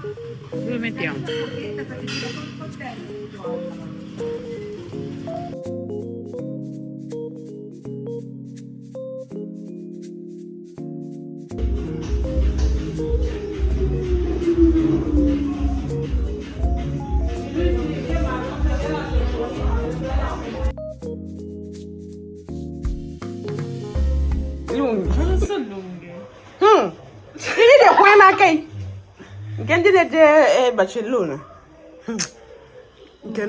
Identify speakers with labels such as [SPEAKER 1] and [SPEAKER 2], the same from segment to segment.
[SPEAKER 1] Dove mettiamo?
[SPEAKER 2] Lunghi.
[SPEAKER 1] Non sono lunghe.
[SPEAKER 2] Vedi come manca? Che è Barcellona. Che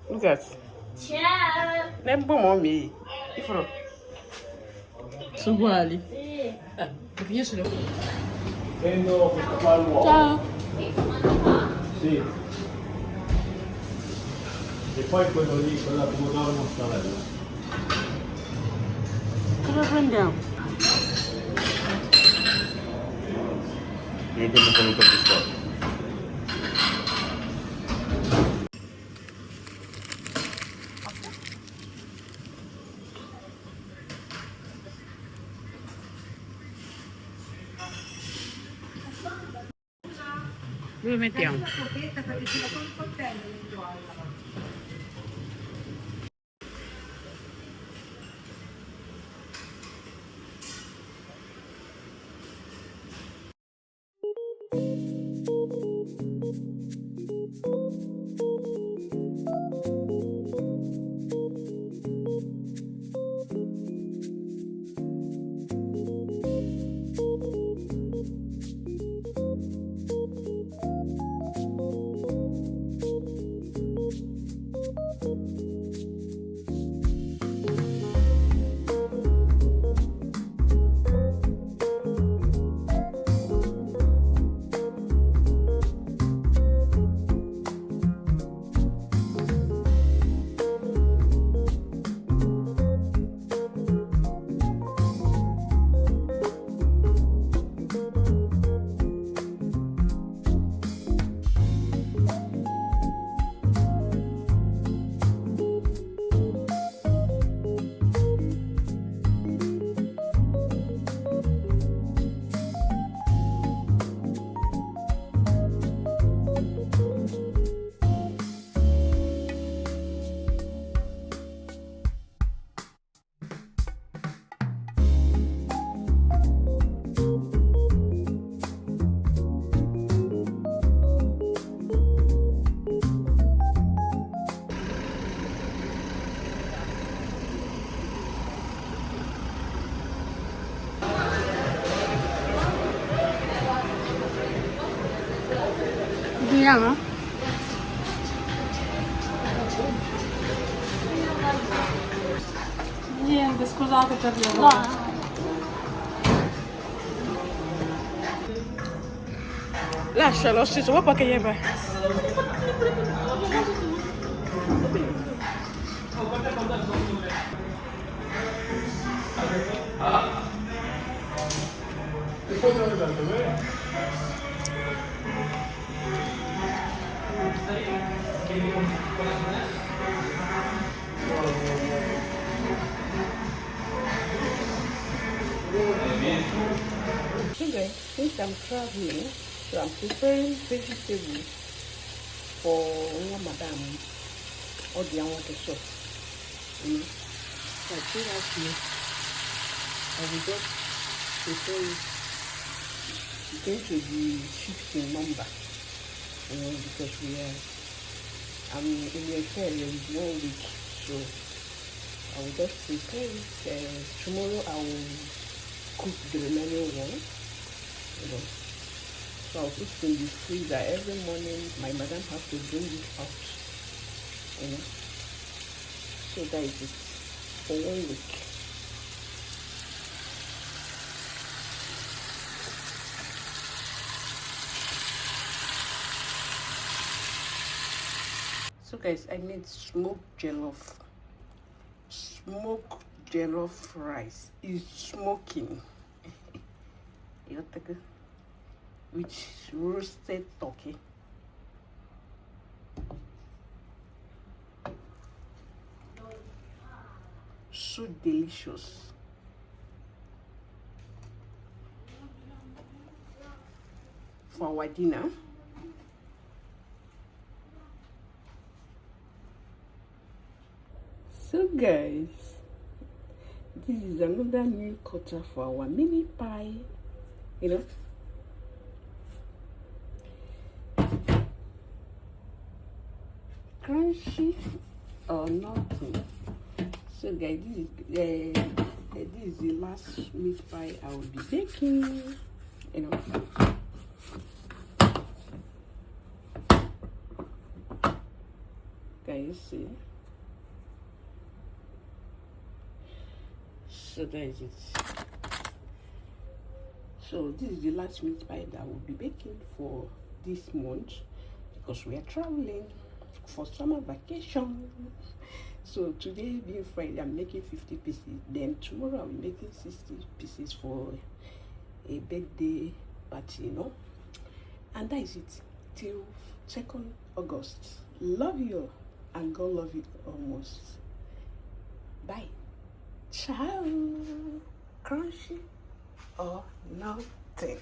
[SPEAKER 2] look at.
[SPEAKER 3] Ciao.
[SPEAKER 2] Nem bom homem.
[SPEAKER 1] Sono uguali.
[SPEAKER 3] Sì.
[SPEAKER 1] Perché io ce l'ho.
[SPEAKER 4] Prendo questo qua al uovo.
[SPEAKER 1] Ciao.
[SPEAKER 4] Sì. E poi quello lì, quella pomodoro mozzarella.
[SPEAKER 2] Cosa prendiamo?
[SPEAKER 4] Io prendo quello per pistola.
[SPEAKER 1] Dove mettiamo?
[SPEAKER 2] Andiamo?
[SPEAKER 1] Niente, scusate per le
[SPEAKER 3] No.
[SPEAKER 2] Lascialo, stesso, papà che gli fai? Okay, since I'm traveling, so I'm preparing vegetables for Ramadan or the want to shop. So I think actually I will just prepare it going to the shift in number, because I'm in the area with 1 week, so I will just prepare it. Tomorrow I will cook the remaining one. So I'll put it in the freezer. Every morning my madam has to bring it out, so that is it for 1 week. So guys, I made smoked jollof rice. Is smoking with roasted turkey. So delicious. for our dinner. So guys, this is another new cutter for our mini pie, you know. Crunchy or nothing. So guys, this is the last meat pie I will be baking, you know. Can you see? So that is it. So this is the last meat pie that I will be baking for this month because we are traveling for summer vacation. So today being Friday, I'm making 50 pieces. Then tomorrow I'll be making 60 pieces for a birthday party, you know. And that is it till 2nd August. Love you and God love you almost. Bye. Ciao. Crunchy or nothing.